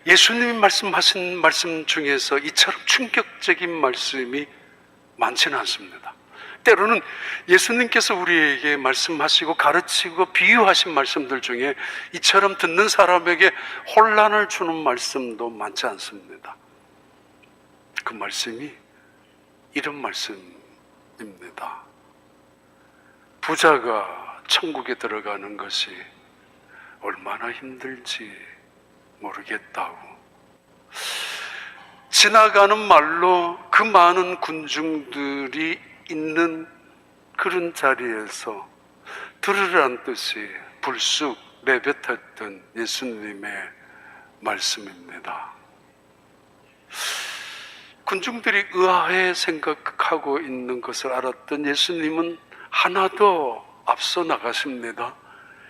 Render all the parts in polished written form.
예수님이 말씀하신 말씀 중에서 이처럼 충격적인 말씀이 많지는 않습니다. 때로는 예수님께서 우리에게 말씀하시고 가르치고 비유하신 말씀들 중에 이처럼 듣는 사람에게 혼란을 주는 말씀도 많지 않습니다. 그 말씀이 이런 말씀입니다. 부자가 천국에 들어가는 것이 얼마나 힘들지 모르겠다고. 지나가는 말로 그 많은 군중들이 있는 그런 자리에서 들으라는 뜻이 불쑥 내뱉었던 예수님의 말씀입니다. 군중들이 의아해 생각하고 있는 것을 알았던 예수님은 하나 더 앞서 나가십니다.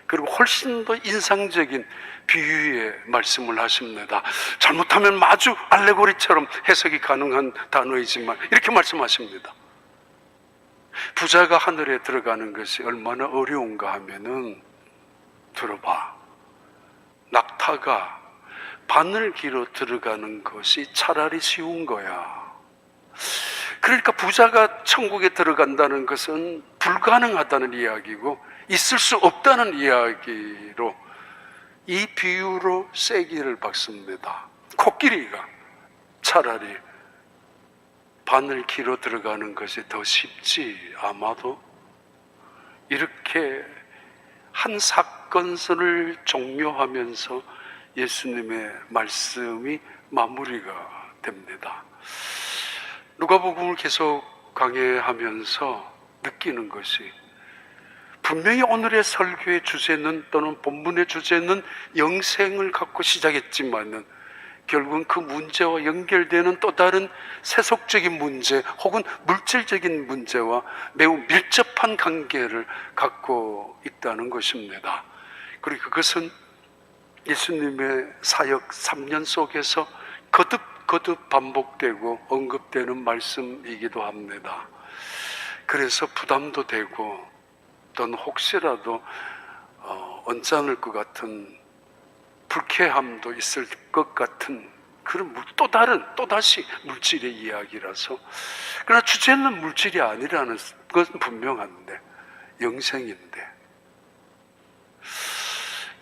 그리고 훨씬 더 인상적인 비유의 말씀을 하십니다. 잘못하면 마주 알레고리처럼 해석이 가능한 단어이지만 이렇게 말씀하십니다. 부자가 하늘에 들어가는 것이 얼마나 어려운가 하면은, 들어봐, 낙타가 바늘기로 들어가는 것이 차라리 쉬운 거야. 그러니까 부자가 천국에 들어간다는 것은 불가능하다는 이야기고 있을 수 없다는 이야기로 이 비유로 세기를 박습니다. 코끼리가 차라리 바늘기로 들어가는 것이 더 쉽지, 아마도. 이렇게 한 사건을 종료하면서 예수님의 말씀이 마무리가 됩니다. 누가복음을 계속 강해하면서 느끼는 것이, 분명히 오늘의 설교의 주제는, 또는 본문의 주제는 영생을 갖고 시작했지만은 결국은 그 문제와 연결되는 또 다른 세속적인 문제 혹은 물질적인 문제와 매우 밀접한 관계를 갖고 있다는 것입니다. 그리고 그것은 예수님의 사역 3년 속에서 거듭 반복되고 언급되는 말씀이기도 합니다. 그래서 부담도 되고 또는 혹시라도 언짢을 것 같은 불쾌함도 있을 것 같은 그런 또다시 물질의 이야기라서, 그러나 주제는 물질이 아니라는 것은 분명한데, 영생인데,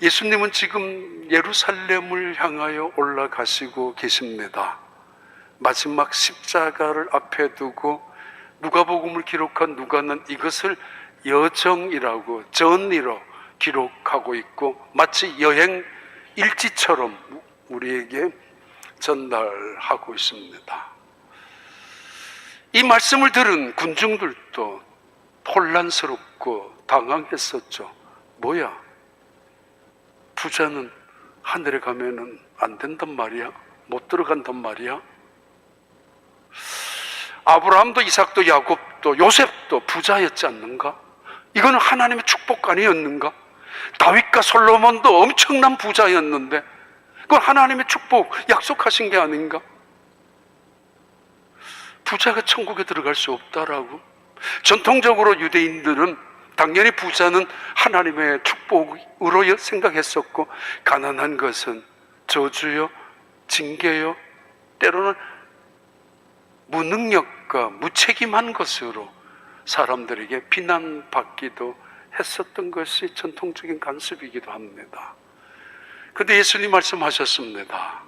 예수님은 지금 예루살렘을 향하여 올라가시고 계십니다. 마지막 십자가를 앞에 두고 누가복음을 기록한 누가는 이것을 여정이라고, 전이로 기록하고 있고 마치 여행 일지처럼 우리에게 전달하고 있습니다. 이 말씀을 들은 군중들도 혼란스럽고 당황했었죠. 뭐야? 부자는 하늘에 가면은 안 된단 말이야? 못 들어간단 말이야? 아브라함도 이삭도 야곱도 요셉도 부자였지 않는가? 이거는 하나님의 축복 아니었는가? 다윗과 솔로몬도 엄청난 부자였는데 그건 하나님의 축복 약속하신 게 아닌가? 부자가 천국에 들어갈 수 없다라고? 전통적으로 유대인들은 당연히 부자는 하나님의 축복으로 생각했었고, 가난한 것은 저주요, 징계요, 때로는 무능력과 무책임한 것으로 사람들에게 비난받기도 했었던 것이 전통적인 관습이기도 합니다. 그런데 예수님 말씀하셨습니다.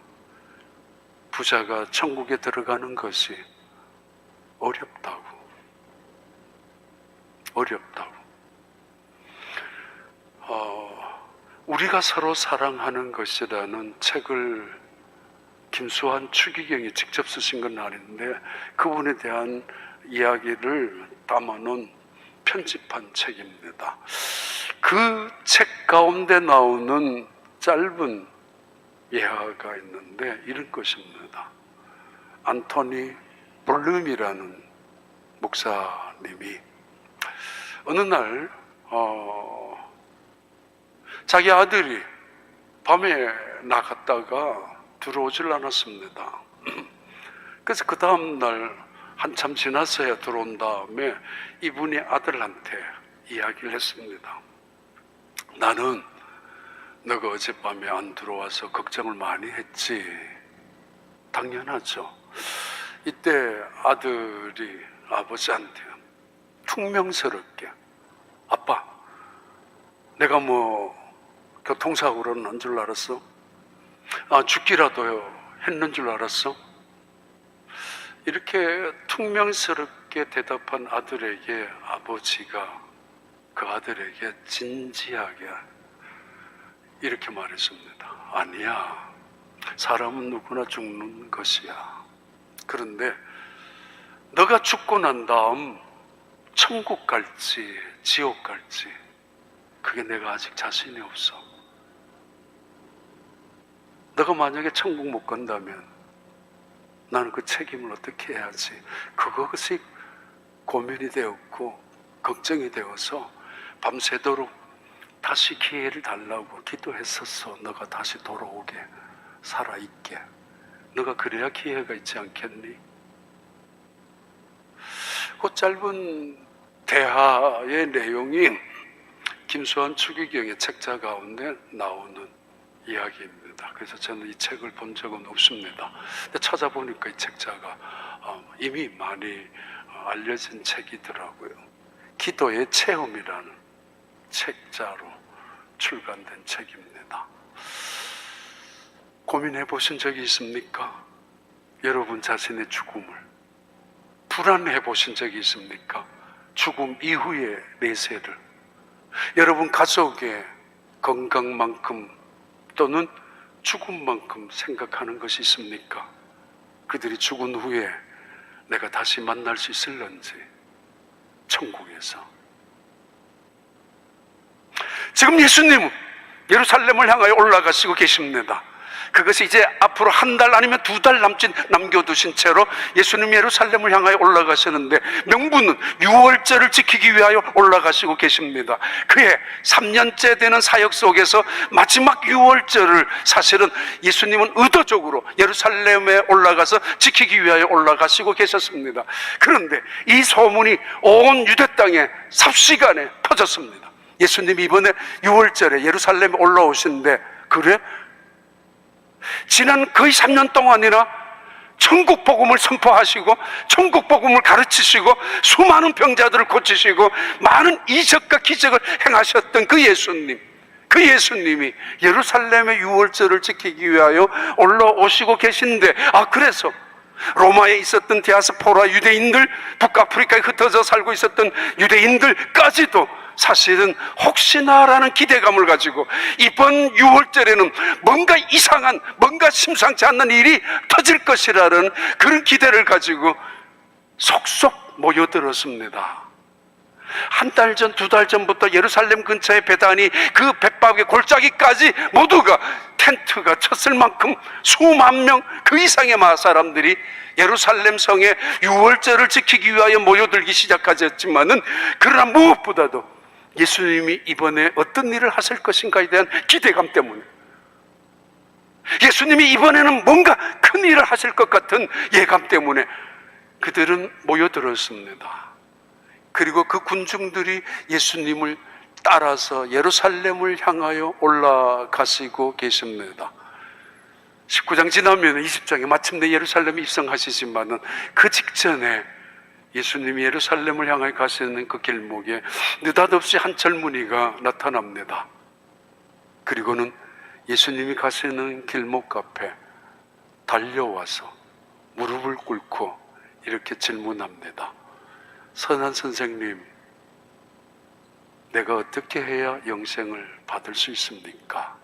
부자가 천국에 들어가는 것이 어렵다고. 우리가 서로 사랑하는 것이라는 책을 김수환 추기경이 직접 쓰신 건 아닌데 그분에 대한 이야기를 담아놓은 편집한 책입니다. 그 책 가운데 나오는 짧은 예화가 있는데 이런 것입니다. 안토니 블룸이라는 목사님이 어느 날 자기 아들이 밤에 나갔다가 들어오질 않았습니다. 그래서 그 다음날 한참 지나서야 들어온 다음에 이분이 아들한테 이야기를 했습니다. 나는 너가 어젯밤에 안 들어와서 걱정을 많이 했지. 당연하죠. 이때 아들이 아버지한테 퉁명스럽게, 아빠, 내가 뭐 교통사고로 난 줄 알았어? 죽기라도 했는 줄 알았어? 이렇게 퉁명스럽게 대답한 아들에게 아버지가 그 아들에게 진지하게 이렇게 말했습니다. 아니야, 사람은 누구나 죽는 것이야. 그런데 너가 죽고 난 다음 천국 갈지 지옥 갈지 그게 내가 아직 자신이 없어. 너가 만약에 천국 못 간다면 나는 그 책임을 어떻게 해야지, 그것이 고민이 되었고 걱정이 되어서 밤새도록 다시 기회를 달라고 기도했었어. 너가 다시 돌아오게, 살아있게. 너가 그래야 기회가 있지 않겠니? 그 짧은 대화의 내용이 김수환 추기경의 책자 가운데 나오는 이야기입니다. 그래서 저는 이 책을 본 적은 없습니다. 근데 찾아보니까 이 책자가 이미 많이 알려진 책이더라고요. 기도의 체험이라는 책자로 출간된 책입니다. 고민해 보신 적이 있습니까? 여러분 자신의 죽음을 불안해 보신 적이 있습니까? 죽음 이후의 내세를. 여러분 가족의 건강만큼 또는 죽음만큼 생각하는 것이 있습니까? 그들이 죽은 후에 내가 다시 만날 수 있을런지, 천국에서. 지금 예수님은 예루살렘을 향하여 올라가시고 계십니다. 그것이 이제 앞으로 한 달 아니면 2달 남겨두신 채로 예수님이 예루살렘을 향하여 올라가시는데, 명분은 유월절을 지키기 위하여 올라가시고 계십니다. 그의 3년째 되는 사역 속에서 마지막 유월절을 사실은 예수님은 의도적으로 예루살렘에 올라가서 지키기 위하여 올라가시고 계셨습니다. 그런데 이 소문이 온 유대 땅에 삽시간에 퍼졌습니다. 예수님이 이번에 유월절에 예루살렘에 올라오시는데, 그래? 지난 거의 3년 동안이나 천국 복음을 선포하시고 천국 복음을 가르치시고 수많은 병자들을 고치시고 많은 이적과 기적을 행하셨던 그 예수님이 예루살렘의 유월절을 지키기 위하여 올라오시고 계신데, 그래서 로마에 있었던 디아스포라 유대인들, 북아프리카에 흩어져 살고 있었던 유대인들까지도 사실은 혹시나라는 기대감을 가지고 이번 6월절에는 뭔가 이상한, 뭔가 심상치 않는 일이 터질 것이라는 그런 기대를 가지고 속속 모여들었습니다. 한 달 전, 2달 전부터 예루살렘 근처의 베다니 그 벳박의 골짜기까지 모두가 텐트가 쳤을 만큼 수만 명 그 이상의 사람들이 예루살렘 성에 6월절을 지키기 위하여 모여들기 시작하셨지만은, 그러나 무엇보다도 예수님이 이번에 어떤 일을 하실 것인가에 대한 기대감 때문에, 예수님이 이번에는 뭔가 큰 일을 하실 것 같은 예감 때문에 그들은 모여들었습니다. 그리고 그 군중들이 예수님을 따라서 예루살렘을 향하여 올라가시고 계십니다. 19장 지나면 20장에 마침내 예루살렘에 입성하시지만은 그 직전에 예수님이 예루살렘을 향하여 가시는 그 길목에 느닷없이 한 젊은이가 나타납니다. 그리고는 예수님이 가시는 길목 앞에 달려와서 무릎을 꿇고 이렇게 질문합니다. 선한 선생님, 내가 어떻게 해야 영생을 받을 수 있습니까?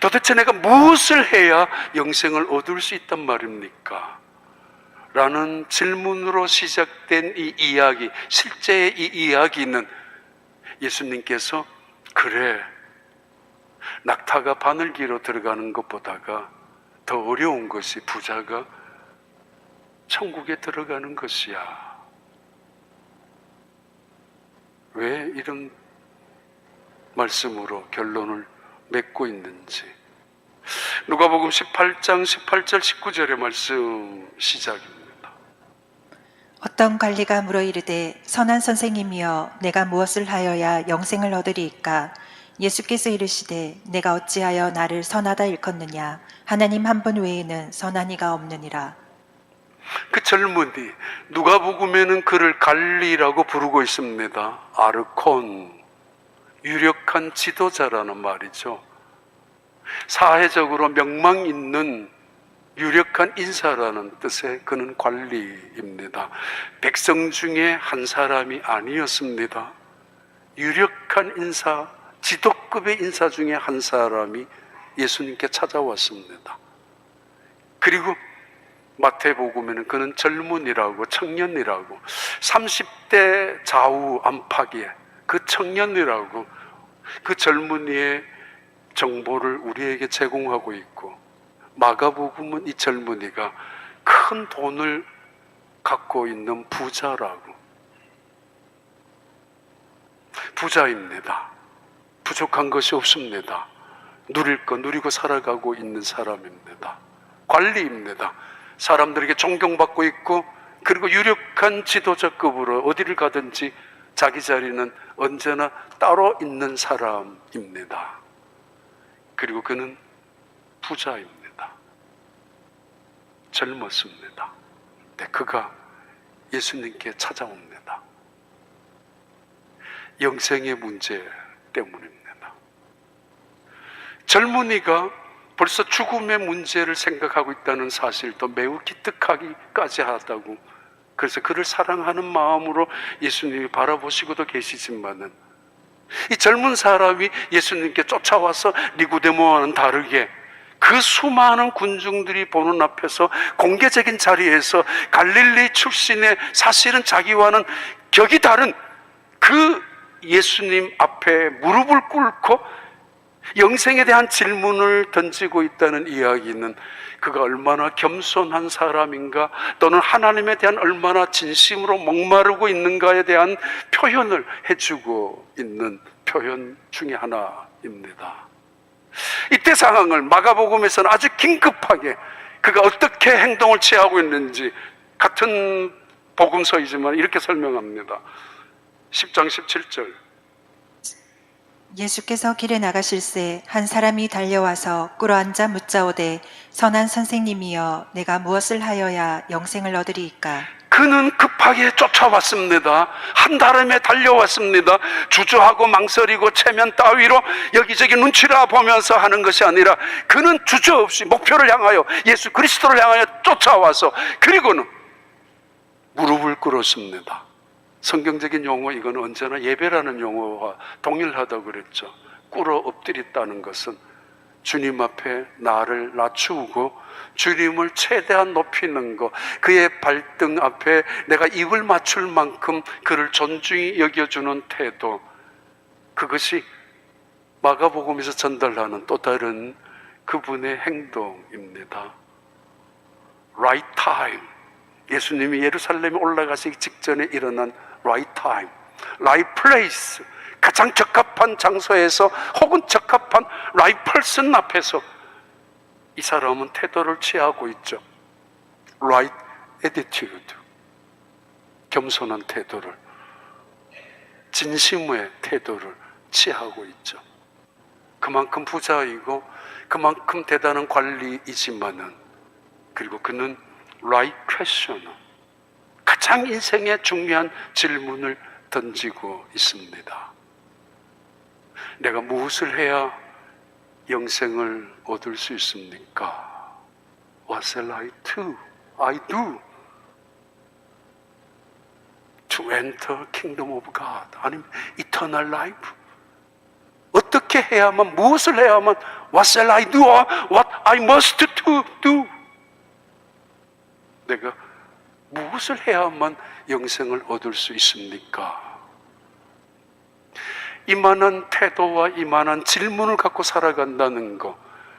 도대체 내가 무엇을 해야 영생을 얻을 수 있단 말입니까? 라는 질문으로 시작된 이 이야기, 실제 이 이야기는 예수님께서, 그래, 낙타가 바늘기로 들어가는 것보다가 더 어려운 것이 부자가 천국에 들어가는 것이야. 왜 이런 말씀으로 결론을 맺고 있는지. 누가복음 18장 18절 19절의 말씀 시작입니다. 어떤 관리가 물어 이르되 선한 선생님이여 내가 무엇을 하여야 영생을 얻으리이까? 예수께서 이르시되 내가 어찌하여 나를 선하다 일컫느냐 하나님 한 분 외에는 선한 이가 없느니라. 그 젊은이 누가복음에는 그를 갈리라고 부르고 있습니다. 아르콘, 유력한 지도자라는 말이죠. 사회적으로 명망 있는 유력한 인사라는 뜻의 그는 관리입니다. 백성 중에 한 사람이 아니었습니다. 유력한 인사, 지도급의 인사 중에 한 사람이 예수님께 찾아왔습니다. 그리고 마태복음에는 그는 젊은이라고, 청년이라고, 30대 좌우 안팎의 그 청년이라고, 그 젊은이의 정보를 우리에게 제공하고 있고, 마가복음은 이 젊은이가 큰 돈을 갖고 있는 부자라고, 부자입니다. 부족한 것이 없습니다. 누릴 거 누리고 살아가고 있는 사람입니다. 관리입니다. 사람들에게 존경받고 있고, 그리고 유력한 지도자급으로 어디를 가든지 자기 자리는 언제나 따로 있는 사람입니다. 그리고 그는 부자입니다. 젊었습니다. 근데 그가 예수님께 찾아옵니다. 영생의 문제 때문입니다. 젊은이가 벌써 죽음의 문제를 생각하고 있다는 사실도 매우 기특하기까지 하다고, 그래서 그를 사랑하는 마음으로 예수님이 바라보시고도 계시지만은, 이 젊은 사람이 예수님께 쫓아와서 니고데모와는 다르게 그 수많은 군중들이 보는 앞에서 공개적인 자리에서 갈릴리 출신의, 사실은 자기와는 격이 다른 그 예수님 앞에 무릎을 꿇고 영생에 대한 질문을 던지고 있다는 이야기는 그가 얼마나 겸손한 사람인가, 또는 하나님에 대한 얼마나 진심으로 목마르고 있는가에 대한 표현을 해주고 있는 표현 중에 하나입니다. 이때 상황을 마가복음에서는 아주 긴급하게 그가 어떻게 행동을 취하고 있는지, 같은 복음서이지만 이렇게 설명합니다. 10장 17절. 예수께서 길에 나가실새 한 사람이 달려와서 꿇어앉아 묻자오되 선한 선생님이여 내가 무엇을 하여야 영생을 얻으리이까. 그는 급하게 쫓아왔습니다. 한달음에 달려왔습니다. 주저하고 망설이고 체면 따위로 여기저기 눈치를 보면서 하는 것이 아니라, 그는 주저없이 목표를 향하여 예수 그리스도를 향하여 쫓아와서, 그리고는 무릎을 꿇었습니다. 성경적인 용어, 이건 언제나 예배라는 용어와 동일하다고 그랬죠. 꿇어 엎드렸다는 것은 주님 앞에 나를 낮추고 주님을 최대한 높이는 것, 그의 발등 앞에 내가 입을 맞출 만큼 그를 존중히 여겨주는 태도, 그것이 마가복음에서 전달하는 또 다른 그분의 행동입니다. Right time. 예수님이 예루살렘에 올라가시기 직전에 일어난 right time, right place, 가장 적합한 장소에서 혹은 적합한 right person 앞에서 이 사람은 태도를 취하고 있죠. right attitude, 겸손한 태도를, 진심의 태도를 취하고 있죠. 그만큼 부자이고 그만큼 대단한 관리이지만은, 그리고 그는 right question, 가장 인생의 중요한 질문을 던지고 있습니다. 내가 무엇을 해야 영생을 얻을 수 있습니까? What shall I do? To enter kingdom of God. 아니면 eternal life. 어떻게 해야만, 무엇을 해야만, What shall I do? What I must do? 내가 무엇을 해야만 영생을 얻을 수 있습니까? 이만한 태도와 이만한 질문을 갖고 살아간다는 거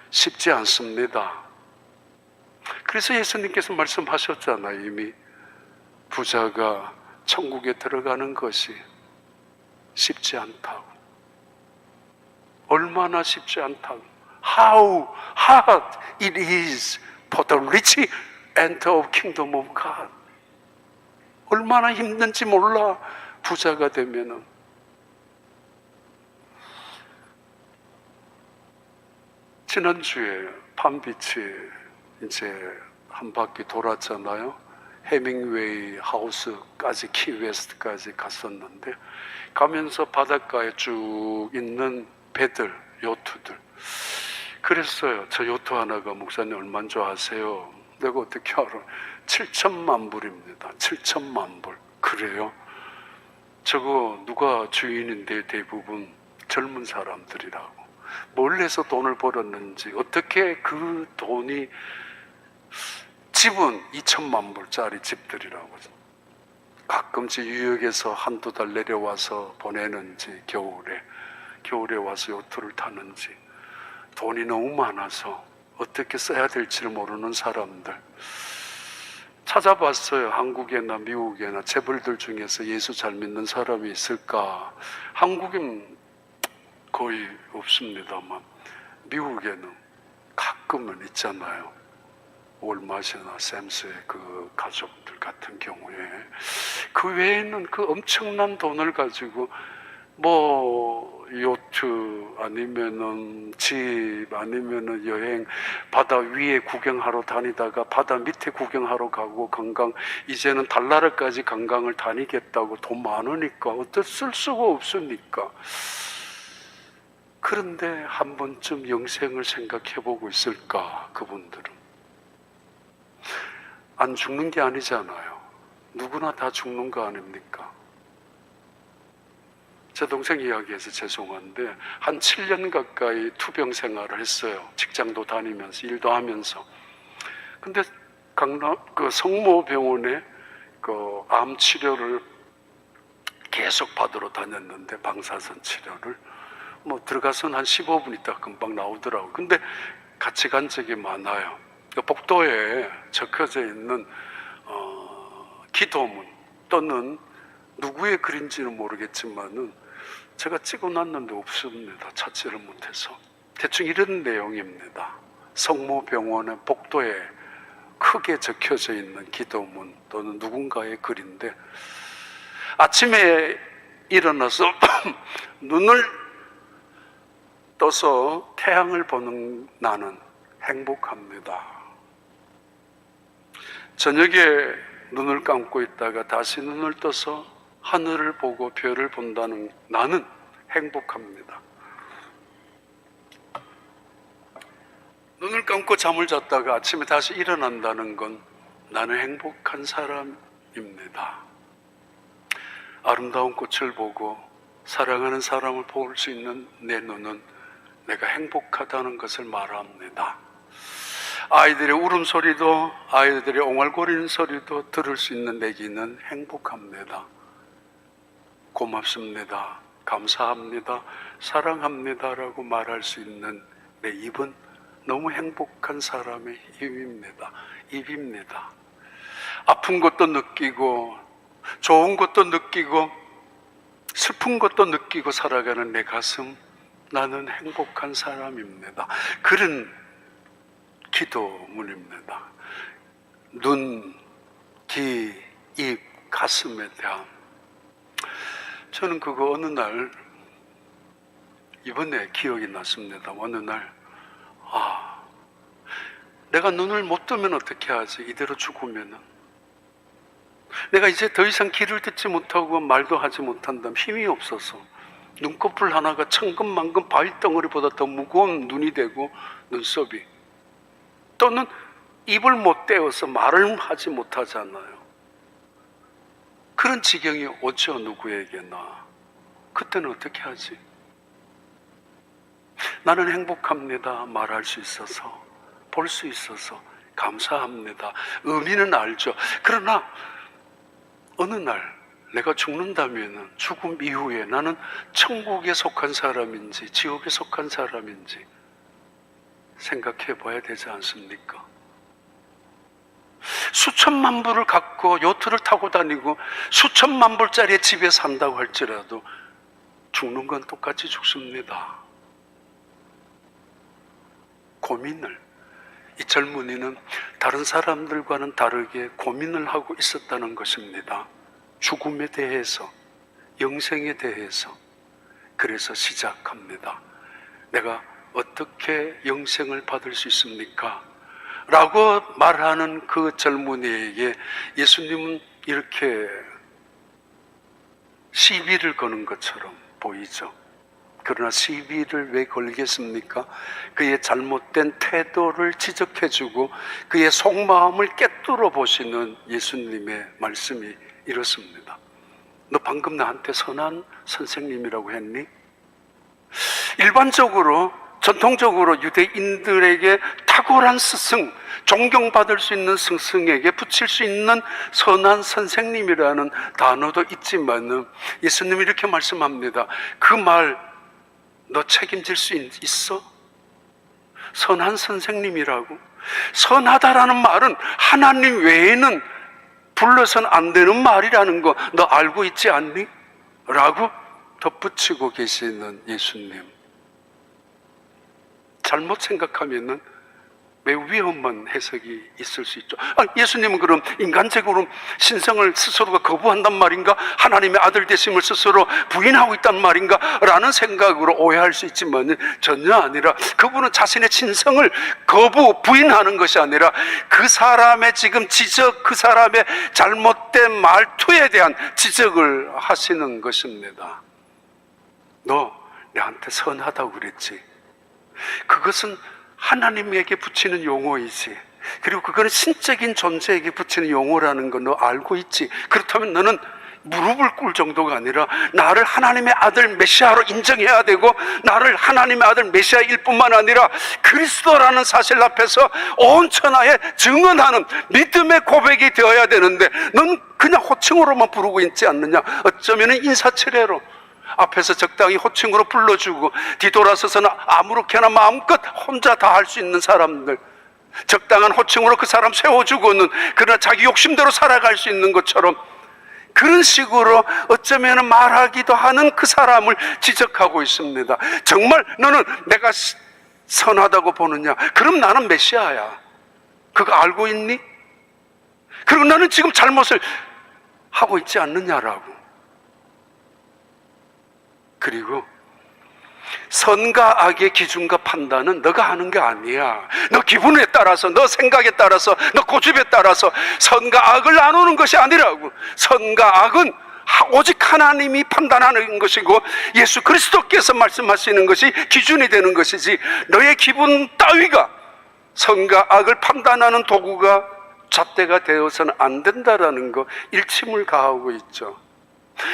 쉽지 않습니다. 그래서 예수님께서 말씀하셨잖아요. 이미 부자가 천국에 들어가는 것이 쉽지 않다고. 얼마나 쉽지 않다고. How hard it is for the rich enter of kingdom of God. 얼마나 힘든지 몰라, 부자가 되면은. 지난주에 palm비치 이제 한 바퀴 돌았잖아요. 해밍웨이 하우스까지 키웨스트까지 갔었는데, 가면서 바닷가에 쭉 있는 배들, 요트들, 그랬어요. 저 요트 하나가 목사님 얼마인 줄 아세요? 내가 어떻게 알아? 7천만 불입니다. 7천만 불. 그래요? 저거 누가 주인인데 대부분 젊은 사람들이라고. 뭘 해서 돈을 벌었는지, 어떻게 그 돈이, 집은 2천만 불짜리 집들이라고. 가끔씩 뉴욕에서 한두 달 내려와서 보내는지, 겨울에 와서 요트를 타는지, 돈이 너무 많아서 어떻게 써야 될지를 모르는 사람들. 찾아봤어요. 한국에나 미국에나 재벌들 중에서 예수 잘 믿는 사람이 있을까? 한국엔 거의 없습니다만 미국에는 가끔은 있잖아요. 월마트나 샘스의 그 가족들 같은 경우에. 그 외에는 그 엄청난 돈을 가지고 뭐 요트 아니면은 집 아니면은 여행, 바다 위에 구경하러 다니다가 바다 밑에 구경하러 가고, 관광 이제는 달나라까지 관광을 다니겠다고. 돈 많으니까 어쩔 쓸 수가 없으니까. 그런데 한 번쯤 영생을 생각해 보고 있을까? 그분들은 안 죽는 게 아니잖아요. 누구나 다 죽는 거 아닙니까? 제 동생 이야기해서 죄송한데 한 7년 가까이 투병 생활을 했어요. 직장도 다니면서 일도 하면서. 근데 그 성모병원에 그 암 치료를 계속 받으러 다녔는데, 방사선 치료를 뭐 들어가서는 한 15분 있다가 금방 나오더라고요. 근데 같이 간 적이 많아요. 복도에 적혀져 있는 기도문 또는 누구의 글인지는 모르겠지만은 제가 찍어놨는데 없습니다. 찾지를 못해서. 대충 이런 내용입니다. 성모병원의 복도에 크게 적혀져 있는 기도문 또는 누군가의 글인데, 아침에 일어나서 눈을 떠서 태양을 보는 나는 행복합니다. 저녁에 눈을 감고 있다가 다시 눈을 떠서 하늘을 보고 별을 본다는 나는 행복합니다. 눈을 감고 잠을 잤다가 아침에 다시 일어난다는 건 나는 행복한 사람입니다. 아름다운 꽃을 보고 사랑하는 사람을 볼 수 있는 내 눈은 내가 행복하다는 것을 말합니다. 아이들의 울음소리도, 아이들의 옹알거리는 소리도 들을 수 있는 내 귀는 행복합니다. 고맙습니다, 감사합니다, 사랑합니다라고 말할 수 있는 내 입은 너무 행복한 사람의 입입니다. 아픈 것도 느끼고 좋은 것도 느끼고 슬픈 것도 느끼고 살아가는 내 가슴, 나는 행복한 사람입니다. 그런 기도문입니다. 눈, 귀, 입, 가슴에 대한. 저는 그거 어느 날, 이번에 기억이 났습니다. 어느 날, 내가 눈을 못 뜨면 어떻게 하지? 이대로 죽으면은. 내가 이제 더 이상 귀를 듣지 못하고 말도 하지 못한다면 힘이 없어서 눈꺼풀 하나가 천근만근 바위덩어리보다 더 무거운 눈이 되고, 눈썹이, 또는 입을 못 떼어서 말을 하지 못하잖아요. 그런 지경이 오죠, 누구에게나. 그때는 어떻게 하지? 나는 행복합니다 말할 수 있어서, 볼 수 있어서 감사합니다, 의미는 알죠. 그러나 어느 날 내가 죽는다면 죽음 이후에 나는 천국에 속한 사람인지 지옥에 속한 사람인지 생각해 봐야 되지 않습니까? 수천만 불을 갖고 요트를 타고 다니고 수천만 불짜리 집에 산다고 할지라도 죽는 건 똑같이 죽습니다. 고민을, 이 젊은이는 다른 사람들과는 다르게 고민을 하고 있었다는 것입니다. 죽음에 대해서, 영생에 대해서. 그래서 시작합니다. 내가 어떻게 영생을 받을 수 있습니까? 라고 말하는 그 젊은이에게 예수님은 이렇게 시비를 거는 것처럼 보이죠. 그러나 시비를 왜 걸겠습니까? 그의 잘못된 태도를 지적해주고 그의 속마음을 꿰뚫어 보시는 예수님의 말씀이 이렇습니다. 너 방금 나한테 선한 선생님이라고 했니? 일반적으로 전통적으로 유대인들에게 탁월한 스승, 존경받을 수 있는 스승에게 붙일 수 있는 선한 선생님이라는 단어도 있지만 예수님이 이렇게 말씀합니다. 그 말 너 책임질 수 있어? 선한 선생님이라고? 선하다라는 말은 하나님 외에는 불러서는 안 되는 말이라는 거 너 알고 있지 않니? 라고 덧붙이고 계시는 예수님. 잘못 생각하면은 매우 위험한 해석이 있을 수 있죠. 예수님은 그럼 인간적으로 신성을 스스로가 거부한단 말인가? 하나님의 아들 되심을 스스로 부인하고 있단 말인가? 라는 생각으로 오해할 수 있지만 전혀 아니라 그분은 자신의 신성을 부인하는 것이 아니라 그 사람의 지금 지적, 그 사람의 잘못된 말투에 대한 지적을 하시는 것입니다. 너 내한테 선하다고 그랬지? 그것은 하나님에게 붙이는 용어이지. 그리고 그거는 신적인 존재에게 붙이는 용어라는 거 너 알고 있지? 그렇다면 너는 무릎을 꿇을 정도가 아니라 나를 하나님의 아들 메시아로 인정해야 되고 나를 하나님의 아들 메시아일 뿐만 아니라 그리스도라는 사실 앞에서 온 천하에 증언하는 믿음의 고백이 되어야 되는데 넌 그냥 호칭으로만 부르고 있지 않느냐? 어쩌면 인사치레로 앞에서 적당히 호칭으로 불러주고 뒤돌아서서는 아무렇게나 마음껏 혼자 다 할 수 있는 사람들, 적당한 호칭으로 그 사람 세워주고는 그러나 자기 욕심대로 살아갈 수 있는 것처럼 그런 식으로 어쩌면 말하기도 하는 그 사람을 지적하고 있습니다. 정말 너는 내가 선하다고 보느냐? 그럼 나는 메시아야. 그거 알고 있니? 그리고 나는 지금 잘못을 하고 있지 않느냐라고. 그리고 선과 악의 기준과 판단은 너가 하는 게 아니야. 너 기분에 따라서, 너 생각에 따라서, 너 고집에 따라서 선과 악을 나누는 것이 아니라고. 선과 악은 오직 하나님이 판단하는 것이고 예수 그리스도께서 말씀하시는 것이 기준이 되는 것이지 너의 기분 따위가 선과 악을 판단하는 도구가 잣대가 되어서는 안 된다라는 거 일침을 가하고 있죠.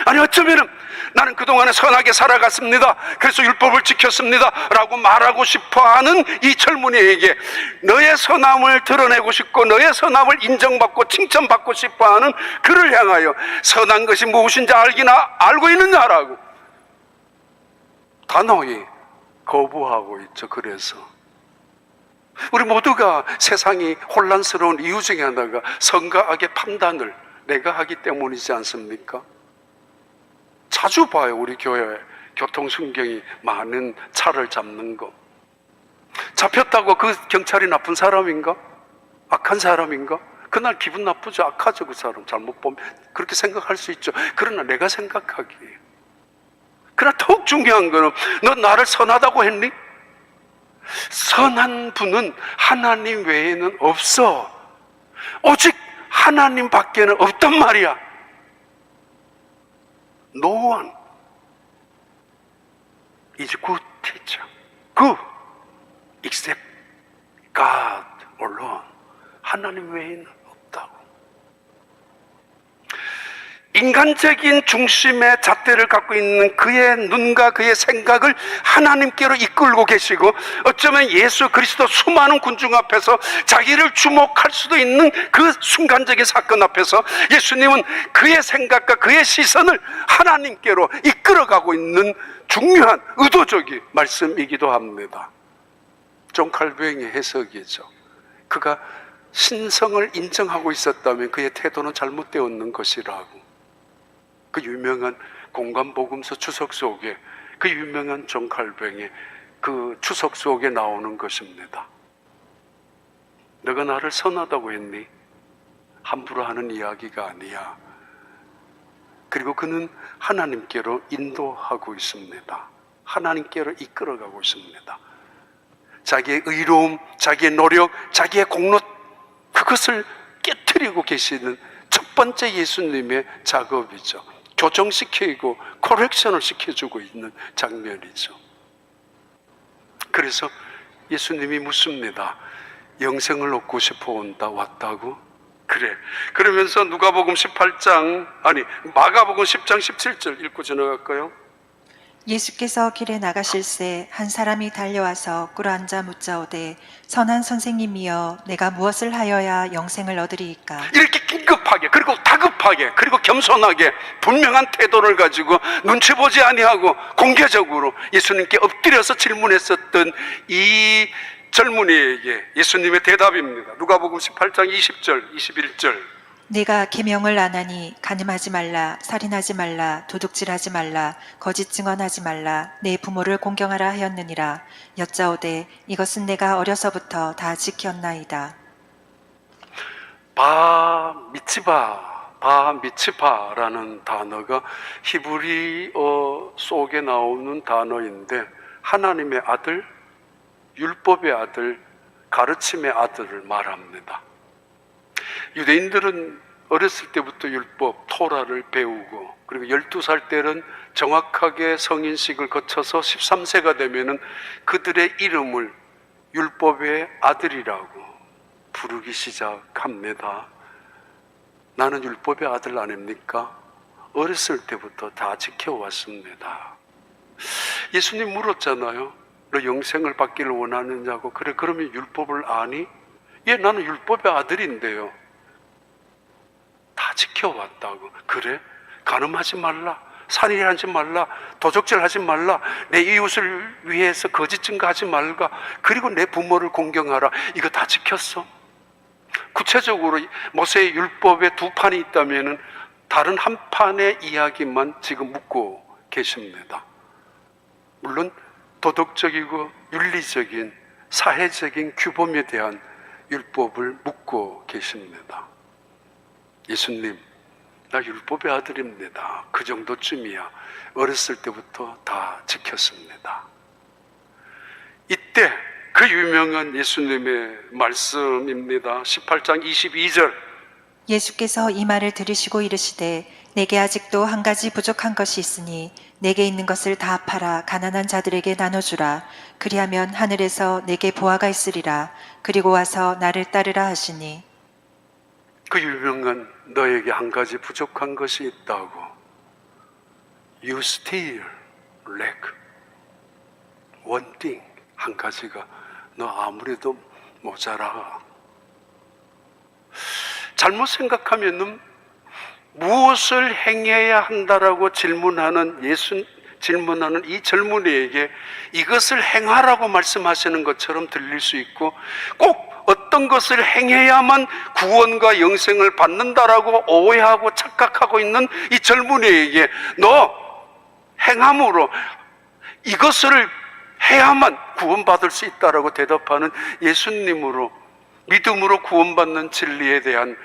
아니 어쩌면 나는 그동안에 선하게 살아갔습니다, 그래서 율법을 지켰습니다 라고 말하고 싶어하는 이 젊은이에게 너의 선함을 드러내고 싶고 너의 선함을 인정받고 칭찬받고 싶어하는 그를 향하여 선한 것이 무엇인지 알고 있느냐라고 단호히 거부하고 있죠. 그래서 우리 모두가 세상이 혼란스러운 이유 중에 하나가 선과 악의 판단을 내가 하기 때문이지 않습니까? 자주 봐요. 우리 교회에 교통순경이 많은 차를 잡는 거. 잡혔다고 그 경찰이 나쁜 사람인가? 악한 사람인가? 그날 기분 나쁘죠. 악하죠. 그 사람 잘못 보면 그렇게 생각할 수 있죠. 그러나 내가 생각하기에 그러나 더욱 중요한 거는 너 나를 선하다고 했니? 선한 분은 하나님 외에는 없어. 오직 하나님 밖에는 없단 말이야. No one is good teacher. Good except God alone. 하나님 외에는 없다고. 인간적인 중심의 잣대를 갖고 있는 그의 눈과 그의 생각을 하나님께로 이끌고 계시고 어쩌면 예수 그리스도 수많은 군중 앞에서 자기를 주목할 수도 있는 그 순간적인 사건 앞에서 예수님은 그의 생각과 그의 시선을 하나님께로 이끌어가고 있는 중요한 의도적인 말씀이기도 합니다. 존 칼뱅의 해석이죠. 그가 신성을 인정하고 있었다면 그의 태도는 잘못되었는 것이라고. 그 유명한 공간복음서 추석 속에 그 유명한 존 칼뱅의 그 추석 속에 나오는 것입니다. 너가 나를 선하다고 했니? 함부로 하는 이야기가 아니야. 그리고 그는 하나님께로 인도하고 있습니다. 하나님께로 이끌어가고 있습니다. 자기의 의로움, 자기의 노력, 자기의 공로, 그것을 깨트리고 계시는 첫 번째 예수님의 작업이죠. 교정시키고 코렉션을 시켜주고 있는 장면이죠. 그래서 예수님이 묻습니다. 영생을 얻고 싶어 왔다고? 그래. 그러면서 마가복음 10장 17절 읽고 지나갈까요? 예수께서 길에 나가실새 한 사람이 달려와서 꿇어앉아 묻자오되 선한 선생님이여 내가 무엇을 하여야 영생을 얻으리이까? 이렇게 긴급하게, 그리고 다급하게, 그리고 겸손하게 분명한 태도를 가지고 눈치 보지 아니하고 공개적으로 예수님께 엎드려서 질문했었던 이 젊은이에게 예수님의 대답입니다. 누가복음 18장 20절, 21절. 내가 계명을 안 하니 간음하지 말라, 살인하지 말라, 도둑질하지 말라, 거짓 증언하지 말라, 내 부모를 공경하라 하였느니라. 여짜오되 이것은 내가 어려서부터 다 지켰나이다. 미츠바라는 단어가 히브리어 속에 나오는 단어인데 하나님의 아들, 율법의 아들, 가르침의 아들을 말합니다. 유대인들은 어렸을 때부터 율법, 토라를 배우고, 그리고 12살 때는 정확하게 성인식을 거쳐서 13세가 되면은 그들의 이름을 율법의 아들이라고 부르기 시작합니다. 나는 율법의 아들 아닙니까? 어렸을 때부터 다 지켜왔습니다. 예수님 물었잖아요. 너 영생을 받기를 원하느냐고. 그래, 그러면 율법을 아니? 예, 나는 율법의 아들인데요. 다 지켜왔다고. 그래? 간음하지 말라, 살인하지 말라, 도적질하지 말라, 내 이웃을 위해서 거짓 증거하지 말라, 그리고 내 부모를 공경하라. 이거 다 지켰어? 구체적으로 모세의 율법에 두 판이 있다면 다른 한 판의 이야기만 지금 묻고 계십니다. 물론 도덕적이고 윤리적인 사회적인 규범에 대한 율법을 묻고 계십니다. 예수님, 나 율법의 아들입니다. 그 정도쯤이야. 어렸을 때부터 다 지켰습니다. 이때 그 유명한 예수님의 말씀입니다. 18장 22절. 예수께서 이 말을 들으시고 이르시되 내게 아직도 한 가지 부족한 것이 있으니 내게 있는 것을 다 팔아 가난한 자들에게 나눠주라. 그리하면 하늘에서 내게 보화가 있으리라. 그리고 와서 나를 따르라 하시니. 그 유명한 너에게 한 가지 부족한 것이 있다고. You still lack one thing. 한 가지가 너 아무래도 모자라. 잘못 생각하면은 무엇을 행해야 한다라고 질문하는 이 젊은이에게 이것을 행하라고 말씀하시는 것처럼 들릴 수 있고, 꼭 어떤 것을 행해야만 구원과 영생을 받는다라고 오해하고 착각하고 있는 이 젊은이에게 너 행함으로 이것을 해야만 구원받을 수 있다라고 대답하는 예수님으로, 믿음으로 구원받는 진리에 대한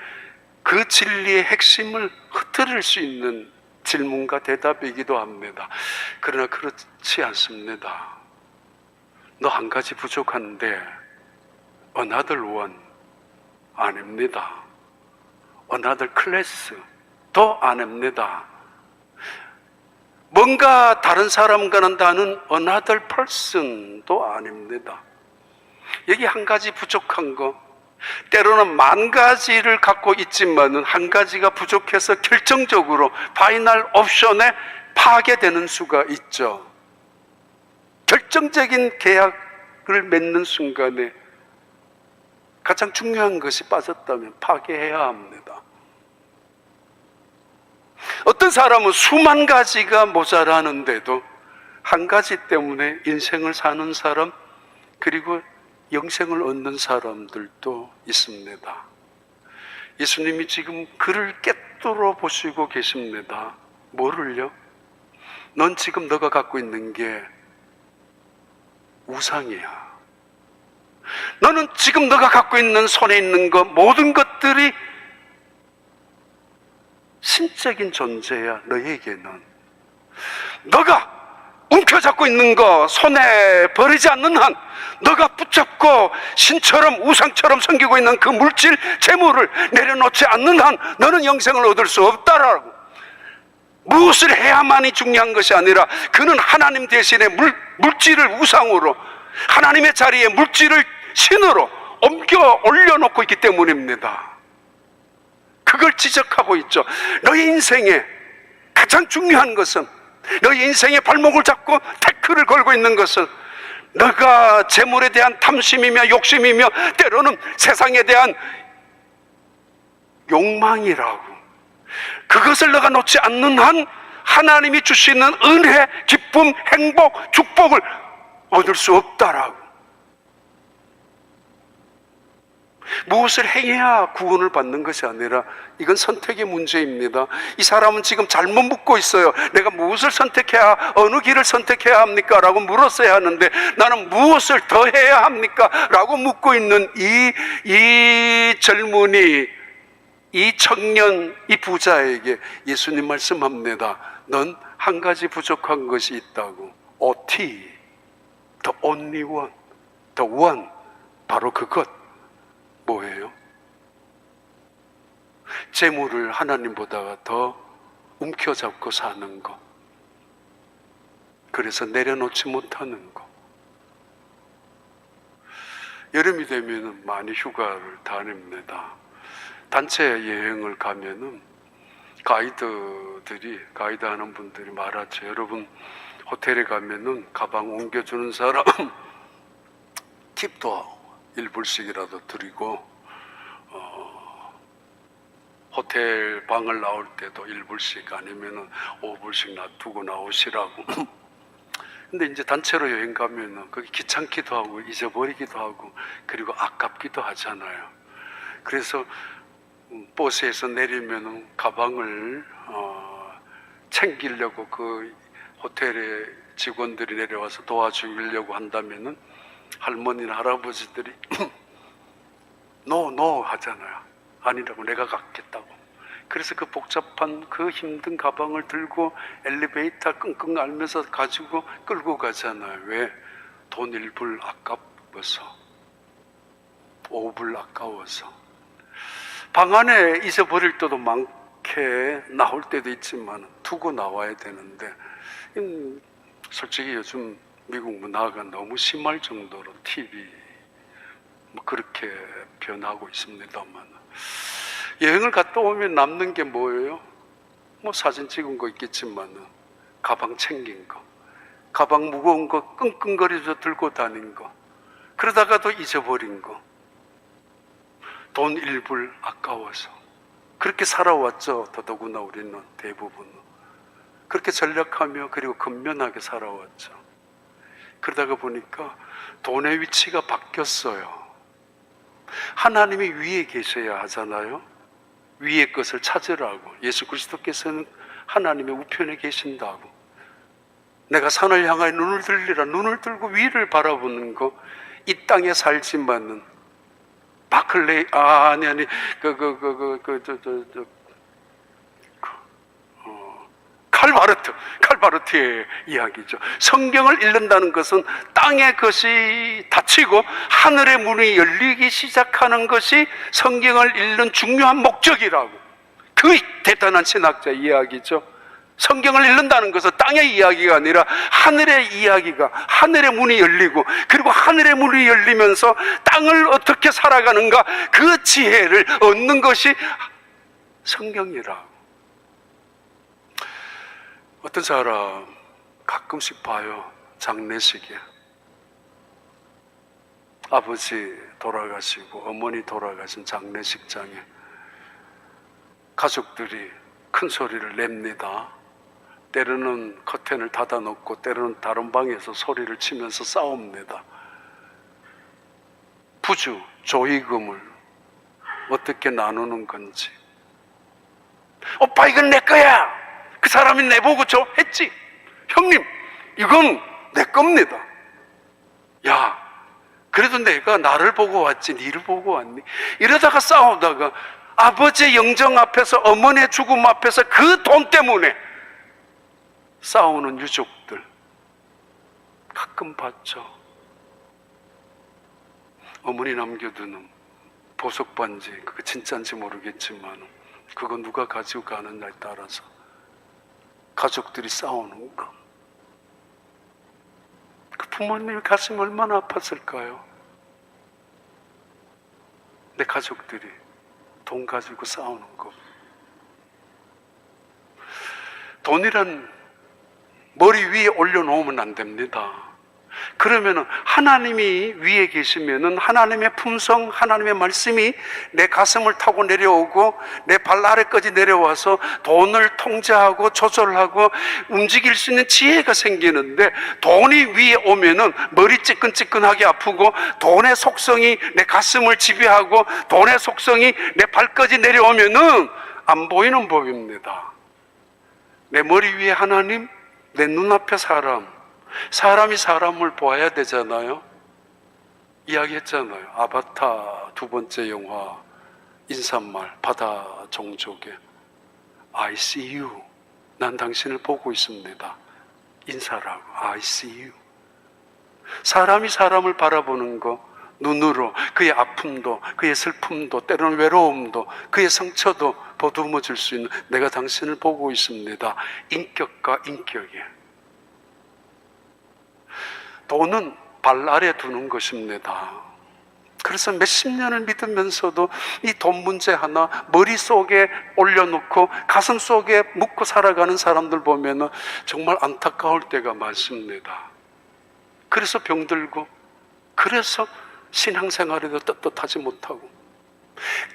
그 진리의 핵심을 흐트릴 수 있는 질문과 대답이기도 합니다. 그러나 그렇지 않습니다. 너 한 가지 부족한데 another one 아닙니다. another class 더 아닙니다. 뭔가 다른 사람과는 다른 another person도 아닙니다. 여기 한 가지 부족한 거, 때로는 만 가지를 갖고 있지만 한 가지가 부족해서 결정적으로 파이널 옵션에 파괴되는 수가 있죠. 결정적인 계약을 맺는 순간에 가장 중요한 것이 빠졌다면 파괴해야 합니다. 어떤 사람은 수만 가지가 모자라는데도 한 가지 때문에 인생을 사는 사람, 그리고 영생을 얻는 사람들도 있습니다. 예수님이 지금 그를 꿰뚫어 보시고 계십니다. 뭐를요? 넌 지금 너가 갖고 있는 게 우상이야. 너는 지금 너가 갖고 있는 손에 있는 것, 모든 것들이 신적인 존재야. 너에게는 너가 움켜잡고 있는 거 손에 버리지 않는 한, 너가 붙잡고 신처럼 우상처럼 섬기고 있는 그 물질 재물을 내려놓지 않는 한 너는 영생을 얻을 수 없다라고. 무엇을 해야만이 중요한 것이 아니라 그는 하나님 대신에 물질을 우상으로, 하나님의 자리에 물질을 신으로 옮겨 올려놓고 있기 때문입니다. 그걸 지적하고 있죠. 너의 인생에 가장 중요한 것은, 너의 인생의 발목을 잡고 태클을 걸고 있는 것은 너가 재물에 대한 탐심이며 욕심이며 때로는 세상에 대한 욕망이라고. 그것을 너가 놓지 않는 한 하나님이 주시는 은혜, 기쁨, 행복, 축복을 얻을 수 없다라고. 무엇을 해야 구원을 받는 것이 아니라 이건 선택의 문제입니다. 이 사람은 지금 잘못 묻고 있어요. 내가 무엇을 선택해야, 어느 길을 선택해야 합니까? 라고 물었어야 하는데 나는 무엇을 더 해야 합니까? 라고 묻고 있는 이 젊은이, 이 청년, 이 부자에게 예수님 말씀합니다. 넌 한 가지 부족한 것이 있다고. OT, the only one, the one, 바로 그것. 뭐예요? 재물을 하나님보다 더 움켜잡고 사는 것. 그래서 내려놓지 못하는 것. 여름이 되면 많이 휴가를 다닙니다. 단체 여행을 가면은 가이드하는 분들이 말하죠. 여러분, 호텔에 가면은 가방 옮겨주는 사람 팁도 1불씩이라도 드리고, 호텔 방을 나올 때도 1불씩 아니면은 5불씩 놔두고 나오시라고. 근데 이제 단체로 여행 가면은 거기 귀찮기도 하고 잊어버리기도 하고 그리고 아깝기도 하잖아요. 그래서 버스에서 내리면은 가방을 챙기려고 그 호텔에 직원들이 내려와서 도와주려고 한다면은 할머니나 할아버지들이 노 하잖아요. 아니라고, 내가 갖겠다고. 그래서 그 복잡한 그 힘든 가방을 들고 엘리베이터 끙끙 앓면서 가지고 끌고 가잖아요. 왜? 돈 1불 아까워서, 5불 아까워서. 방 안에 잊어버릴 때도 많게 나올 때도 있지만 두고 나와야 되는데, 솔직히 요즘 미국 문화가 너무 심할 정도로 TV 그렇게 변하고 있습니다만, 여행을 갔다 오면 남는 게 뭐예요? 사진 찍은 거 있겠지만 가방 챙긴 거, 가방 무거운 거 끙끙거리면서 들고 다닌 거, 그러다가도 잊어버린 거, 돈 1불 아까워서. 그렇게 살아왔죠. 더더구나 우리는 대부분 그렇게 전략하며 그리고 근면하게 살아왔죠. 그러다가 보니까 돈의 위치가 바뀌었어요. 하나님이 위에 계셔야 하잖아요. 위의 것을 찾으라고. 예수 그리스도께서는 하나님의 우편에 계신다고. 내가 산을 향하여 눈을 들리라. 눈을 들고 위를 바라보는 거. 이 땅에 살지만은 칼바르트의 이야기죠. 성경을 읽는다는 것은 땅의 것이 닫히고 하늘의 문이 열리기 시작하는 것이 성경을 읽는 중요한 목적이라고. 그 대단한 신학자 이야기죠. 성경을 읽는다는 것은 땅의 이야기가 아니라 하늘의 이야기가, 하늘의 문이 열리고, 그리고 하늘의 문이 열리면서 땅을 어떻게 살아가는가, 그 지혜를 얻는 것이 성경이라고. 어떤 사람 가끔씩 봐요. 장례식에 아버지 돌아가시고 어머니 돌아가신 장례식장에 가족들이 큰 소리를 냅니다. 때로는 커튼을 닫아놓고 때로는 다른 방에서 소리를 치면서 싸웁니다. 부주, 조의금을 어떻게 나누는 건지. 오빠 이건 내 거야. 그 사람이 내보고 줘 했지. 형님 이건 내 겁니다. 야, 그래도 내가 나를 보고 왔지 니를 보고 왔니? 이러다가 싸우다가 아버지의 영정 앞에서, 어머니의 죽음 앞에서 그 돈 때문에 싸우는 유족들, 가끔 봤죠. 어머니 남겨두는 보석 반지, 그거 진짜인지 모르겠지만 그거 누가 가지고 가느냐에 따라서 가족들이 싸우는 거. 그 부모님의 가슴이 얼마나 아팠을까요? 내 가족들이 돈 가지고 싸우는 거. 돈이란 머리 위에 올려놓으면 안 됩니다. 그러면은 하나님이 위에 계시면은 하나님의 품성, 하나님의 말씀이 내 가슴을 타고 내려오고 내 발 아래까지 내려와서 돈을 통제하고 조절하고 움직일 수 있는 지혜가 생기는데, 돈이 위에 오면은 머리 찌끈찌끈하게 아프고 돈의 속성이 내 가슴을 지배하고 돈의 속성이 내 발까지 내려오면은 안 보이는 법입니다. 내 머리 위에 하나님, 내 눈앞에 사람이 사람을 보아야 되잖아요. 이야기했잖아요. 아바타 두 번째 영화 인사말 바다 종족의 I see you. 난 당신을 보고 있습니다. 인사라고. I see you. 사람이 사람을 바라보는 거, 눈으로 그의 아픔도 그의 슬픔도 때로는 외로움도 그의 상처도 보듬어 줄 수 있는, 내가 당신을 보고 있습니다. 인격과 인격에. 돈은 발 아래 두는 것입니다. 그래서 몇십 년을 믿으면서도 이 돈 문제 하나 머릿속에 올려놓고 가슴 속에 묻고 살아가는 사람들 보면 정말 안타까울 때가 많습니다. 그래서 병들고, 그래서 신앙생활에도 떳떳하지 못하고,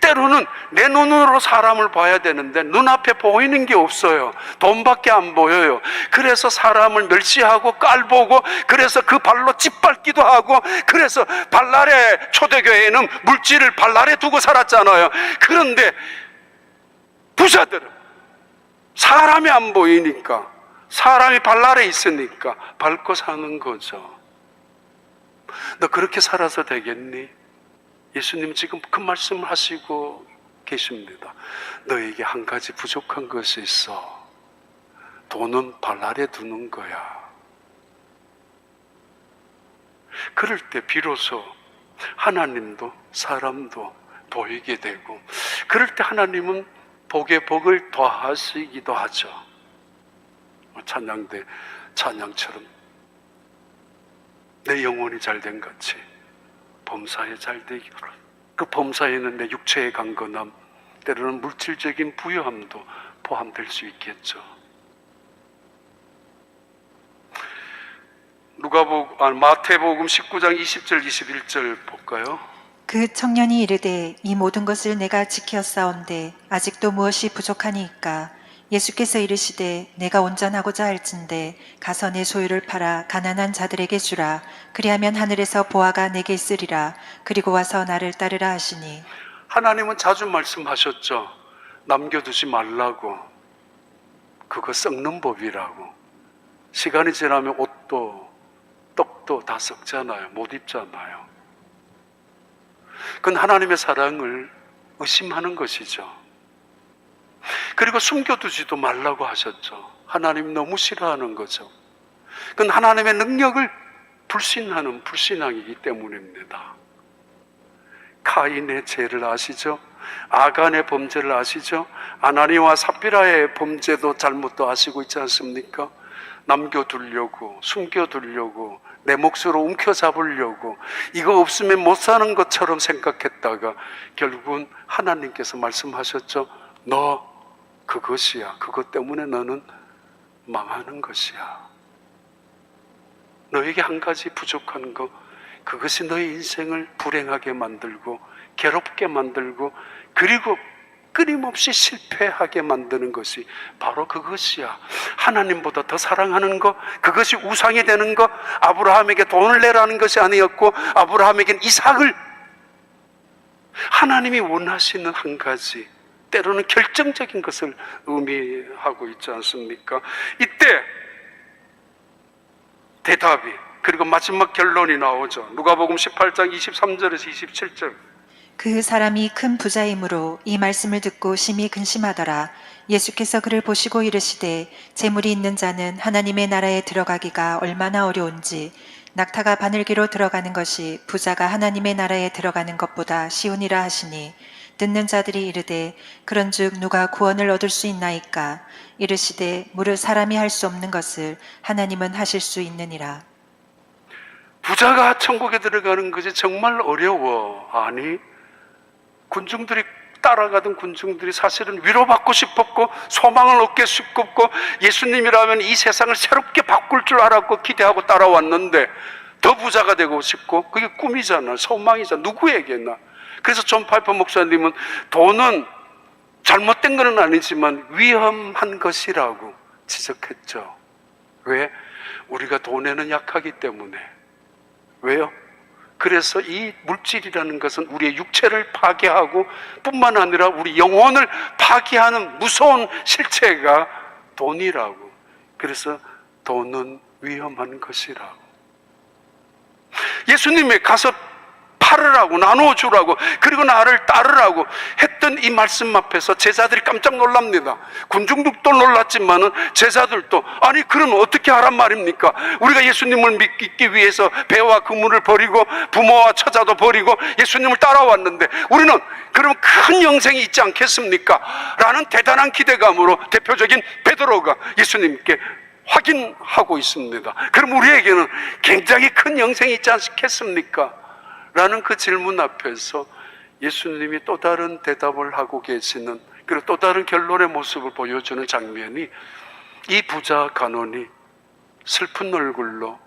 때로는 내 눈으로 사람을 봐야 되는데 눈앞에 보이는 게 없어요. 돈밖에 안 보여요. 그래서 사람을 멸시하고 깔보고, 그래서 그 발로 짓밟기도 하고, 그래서 발 아래, 초대교회에는 물질을 발 아래 두고 살았잖아요. 그런데 부자들은 사람이 안 보이니까, 사람이 발 아래 있으니까 밟고 사는 거죠. 너 그렇게 살아서 되겠니? 예수님 지금 그 말씀을 하시고 계십니다. 너에게 한 가지 부족한 것이 있어. 돈은 발 아래 두는 거야. 그럴 때 비로소 하나님도 사람도 보이게 되고, 그럴 때 하나님은 복에 복을 더하시기도 하죠. 찬양대 찬양처럼 내 영혼이 잘된 같이 범사에 잘되기, 그 범사에는 내 육체의 강건함, 때로는 물질적인 부유함도 포함될 수 있겠죠. 마태복음 19장 20절 21절 볼까요? 그 청년이 이르되 이 모든 것을 내가 지켰사온데 아직도 무엇이 부족하니이까? 예수께서 이르시되 내가 온전하고자 할진대 가서 내 소유를 팔아 가난한 자들에게 주라. 그리하면 하늘에서 보화가 내게 있으리라. 그리고 와서 나를 따르라 하시니. 하나님은 자주 말씀하셨죠. 남겨두지 말라고. 그거 썩는 법이라고. 시간이 지나면 옷도 떡도 다 썩잖아요. 못 입잖아요. 그건 하나님의 사랑을 의심하는 것이죠. 그리고 숨겨두지도 말라고 하셨죠. 하나님 너무 싫어하는 거죠. 그건 하나님의 능력을 불신하는 불신앙이기 때문입니다. 카인의 죄를 아시죠? 아간의 범죄를 아시죠? 아나니와 삽비라의 범죄도 잘못도 아시고 있지 않습니까? 남겨두려고, 숨겨두려고, 내 몫으로 움켜잡으려고, 이거 없으면 못 사는 것처럼 생각했다가 결국은 하나님께서 말씀하셨죠. 너 그것이야. 그것 때문에 너는 망하는 것이야. 너에게 한 가지 부족한 것, 그것이 너의 인생을 불행하게 만들고 괴롭게 만들고 그리고 끊임없이 실패하게 만드는 것이 바로 그것이야. 하나님보다 더 사랑하는 것, 그것이 우상이 되는 것. 아브라함에게 돈을 내라는 것이 아니었고 아브라함에게는 이삭을, 하나님이 원하시는 한 가지, 때로는 결정적인 것을 의미하고 있지 않습니까? 이때 대답이, 그리고 마지막 결론이 나오죠. 누가복음 18장 23절에서 27절. 그 사람이 큰 부자이므로 이 말씀을 듣고 심히 근심하더라. 예수께서 그를 보시고 이르시되 재물이 있는 자는 하나님의 나라에 들어가기가 얼마나 어려운지 낙타가 바늘기로 들어가는 것이 부자가 하나님의 나라에 들어가는 것보다 쉬우니라 하시니 듣는 자들이 이르되 그런즉 누가 구원을 얻을 수 있나이까 이르시되 무릇 사람이 할 수 없는 것을 하나님은 하실 수 있느니라. 부자가 천국에 들어가는 것이 정말 어려워. 아니, 군중들이 따라가던 군중들이 사실은 위로받고 싶었고 소망을 얻게 싶었고 예수님이라면 이 세상을 새롭게 바꿀 줄 알았고 기대하고 따라왔는데 더 부자가 되고 싶고 그게 꿈이잖아, 소망이잖아, 누구에게나. 그래서 존 파이퍼 목사님은 돈은 잘못된 건 아니지만 위험한 것이라고 지적했죠. 왜? 우리가 돈에는 약하기 때문에. 왜요? 그래서 이 물질이라는 것은 우리의 육체를 파괴하고 뿐만 아니라 우리 영혼을 파괴하는 무서운 실체가 돈이라고. 그래서 돈은 위험한 것이라고. 예수님이 가서 팔으라고, 나눠주라고, 그리고 나를 따르라고 했던 이 말씀 앞에서 제자들이 깜짝 놀랍니다. 군중들도 놀랐지만은 제자들도 아니 그럼 어떻게 하란 말입니까? 우리가 예수님을 믿기 위해서 배와 그물을 버리고 부모와 처자도 버리고 예수님을 따라왔는데 우리는 그럼 큰 영생이 있지 않겠습니까? 라는 대단한 기대감으로 대표적인 베드로가 예수님께 확인하고 있습니다. 그럼 우리에게는 굉장히 큰 영생이 있지 않겠습니까? 라는 그 질문 앞에서 예수님이 또 다른 대답을 하고 계시는, 그리고 또 다른 결론의 모습을 보여주는 장면이 이 부자 간원이 슬픈 얼굴로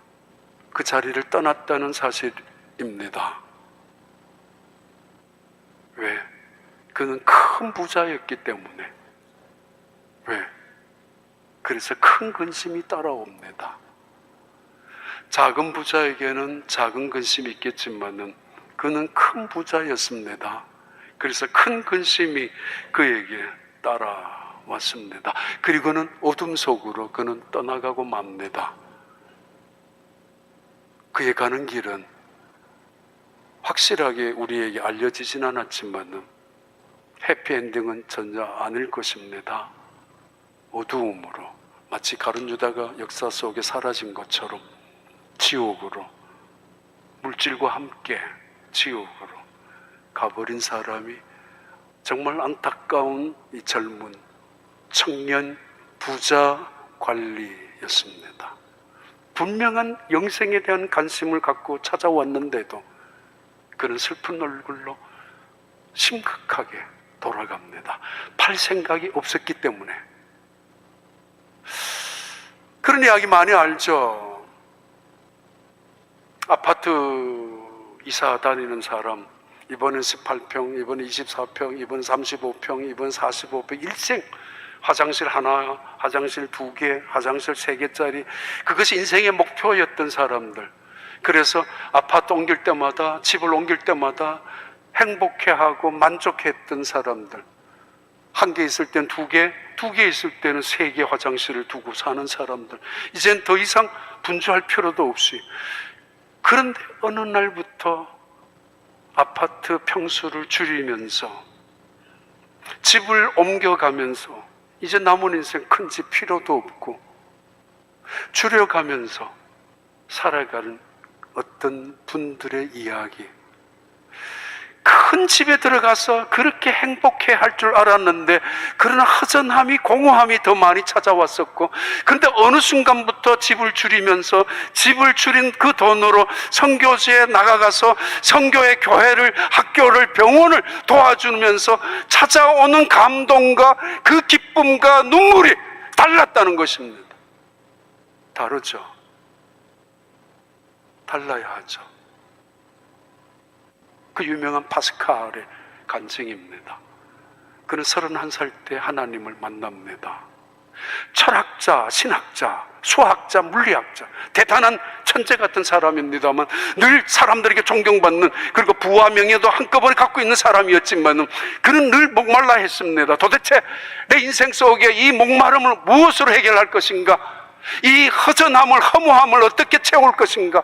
그 자리를 떠났다는 사실입니다. 왜? 그는 큰 부자였기 때문에. 왜? 그래서 큰 근심이 따라옵니다. 작은 부자에게는 작은 근심이 있겠지만은 그는 큰 부자였습니다. 그래서 큰 근심이 그에게 따라왔습니다. 그리고는 어둠 속으로 그는 떠나가고 맙니다. 그의 가는 길은 확실하게 우리에게 알려지진 않았지만은 해피엔딩은 전혀 아닐 것입니다. 어두움으로, 마치 가룟 유다가 역사 속에 사라진 것처럼 지옥으로, 물질과 함께 지옥으로 가버린 사람이 정말 안타까운 이 젊은 청년 부자 관리였습니다. 분명한 영생에 대한 관심을 갖고 찾아왔는데도 그는 슬픈 얼굴로 심각하게 돌아갑니다. 팔 생각이 없었기 때문에. 그런 이야기 많이 알죠. 아파트 이사 다니는 사람, 이번엔 18평, 이번엔 24평, 이번 35평, 이번 45평, 일생 화장실 하나, 화장실 2개, 화장실 3개짜리, 그것이 인생의 목표였던 사람들. 그래서 아파트 옮길 때마다, 집을 옮길 때마다 행복해하고 만족했던 사람들. 1개 있을 땐 2개, 2개 있을 때는 3개 화장실을 두고 사는 사람들. 이젠 더 이상 분주할 필요도 없이. 그런데 어느 날부터 아파트 평수를 줄이면서 집을 옮겨가면서 이제 남은 인생 큰 집 필요도 없고 줄여가면서 살아가는 어떤 분들의 이야기. 큰 집에 들어가서 그렇게 행복해 할 줄 알았는데 그러나 허전함이, 공허함이 더 많이 찾아왔었고, 그런데 어느 순간부터 집을 줄이면서 집을 줄인 그 돈으로 선교지에 나가가서 선교의 교회를, 학교를, 병원을 도와주면서 찾아오는 감동과 그 기쁨과 눈물이 달랐다는 것입니다. 다르죠. 달라야 하죠. 그 유명한 파스칼의 간증입니다. 그는 31살 때 하나님을 만납니다. 철학자, 신학자, 수학자, 물리학자, 대단한 천재 같은 사람입니다만 늘 사람들에게 존경받는, 그리고 부와 명예도 한꺼번에 갖고 있는 사람이었지만 그는 늘 목말라 했습니다. 도대체 내 인생 속에 이 목마름을 무엇으로 해결할 것인가? 이 허전함을, 허무함을 어떻게 채울 것인가?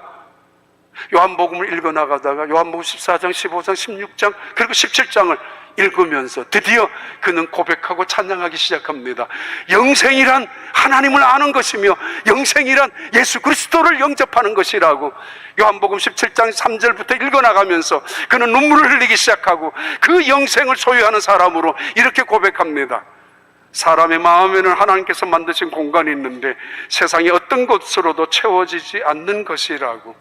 요한복음을 읽어 나가다가 요한복음 14장, 15장, 16장 그리고 17장을 읽으면서 드디어 그는 고백하고 찬양하기 시작합니다. 영생이란 하나님을 아는 것이며 영생이란 예수 그리스도를 영접하는 것이라고 요한복음 17장 3절부터 읽어 나가면서 그는 눈물을 흘리기 시작하고 그 영생을 소유하는 사람으로 이렇게 고백합니다. 사람의 마음에는 하나님께서 만드신 공간이 있는데 세상의 어떤 것으로도 채워지지 않는 것이라고,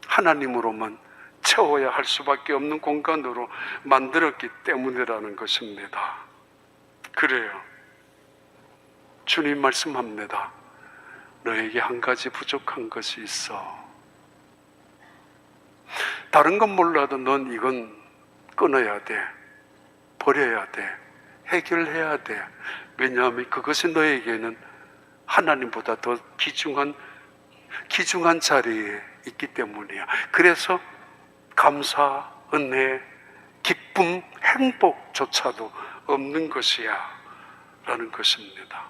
하나님으로만 채워야 할 수밖에 없는 공간으로 만들었기 때문이라는 것입니다. 그래요. 주님 말씀합니다. 너에게 한 가지 부족한 것이 있어. 다른 건 몰라도 넌 이건 끊어야 돼. 버려야 돼. 해결해야 돼. 왜냐하면 그것이 너에게는 하나님보다 더 귀중한 자리에 있기 때문이야. 그래서 감사, 은혜, 기쁨, 행복조차도 없는 것이야 라는 것입니다.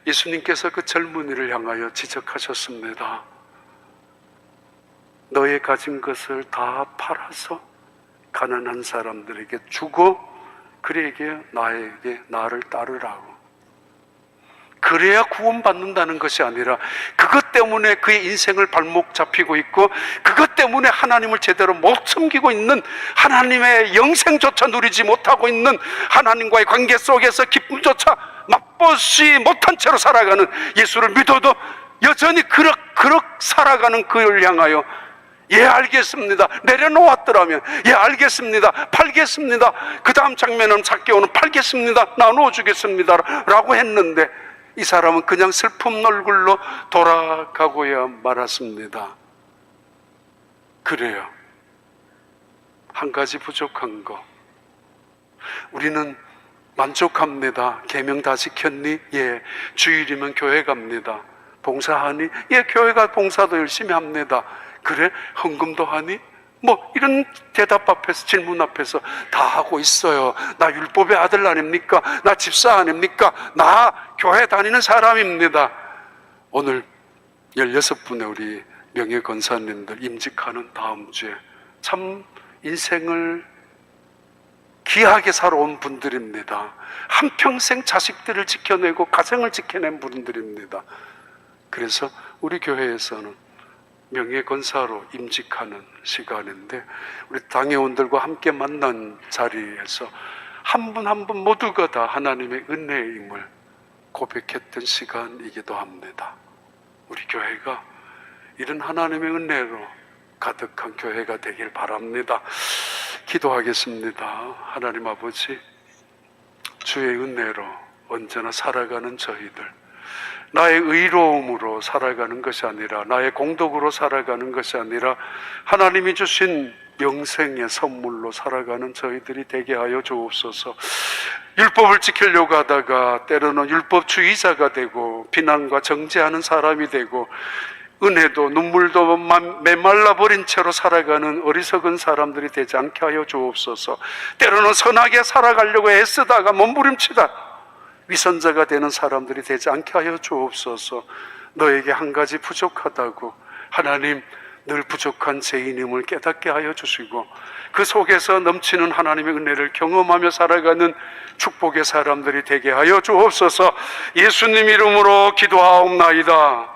예수님께서 그 젊은이를 향하여 지적하셨습니다. 너의 가진 것을 다 팔아서 가난한 사람들에게 주고 그에게 나를 따르라고. 그래야 구원받는다는 것이 아니라 그것 때문에 그의 인생을 발목 잡히고 있고 그것 때문에 하나님을 제대로 못 섬기고 있는, 하나님의 영생조차 누리지 못하고 있는, 하나님과의 관계 속에서 기쁨조차 맛보지 못한 채로 살아가는, 예수를 믿어도 여전히 그럭 살아가는 그를 향하여 예 알겠습니다, 내려놓았더라면 예 알겠습니다, 팔겠습니다, 그 다음 장면은 zak개오는 팔겠습니다, 나누어 주겠습니다 라고 했는데 이 사람은 그냥 슬픈 얼굴로 돌아가고야 말았습니다. 그래요. 한 가지 부족한 거. 우리는 만족합니다. 계명 다 지켰니? 예. 주일이면 교회 갑니다. 봉사하니? 예, 교회가 봉사도 열심히 합니다. 그래? 헌금도 하니? 뭐 이런 대답 앞에서, 질문 앞에서 다 하고 있어요. 나 율법의 아들 아닙니까? 나 집사 아닙니까? 나 교회 다니는 사람입니다. 오늘 16분의 우리 명예권사님들 임직하는 다음 주에 참 인생을 귀하게 살아온 분들입니다. 한평생 자식들을 지켜내고 가정을 지켜낸 분들입니다. 그래서 우리 교회에서는 명예권사로 임직하는 시간인데 우리 당회원들과 함께 만난 자리에서 한 분 한 분 모두가 다 하나님의 은혜임을 고백했던 시간이기도 합니다. 우리 교회가 이런 하나님의 은혜로 가득한 교회가 되길 바랍니다. 기도하겠습니다. 하나님 아버지, 주의 은혜로 언제나 살아가는 저희들, 나의 의로움으로 살아가는 것이 아니라 나의 공덕으로 살아가는 것이 아니라 하나님이 주신 영생의 선물로 살아가는 저희들이 되게 하여 주옵소서. 율법을 지키려고 하다가 때로는 율법주의자가 되고 비난과 정죄하는 사람이 되고 은혜도 눈물도 메말라버린 채로 살아가는 어리석은 사람들이 되지 않게 하여 주옵소서. 때로는 선하게 살아가려고 애쓰다가 몸부림치다 위선자가 되는 사람들이 되지 않게 하여 주옵소서. 너에게 한 가지 부족하다고, 하나님 늘 부족한 죄인임을 깨닫게 하여 주시고 그 속에서 넘치는 하나님의 은혜를 경험하며 살아가는 축복의 사람들이 되게 하여 주옵소서. 예수님 이름으로 기도하옵나이다.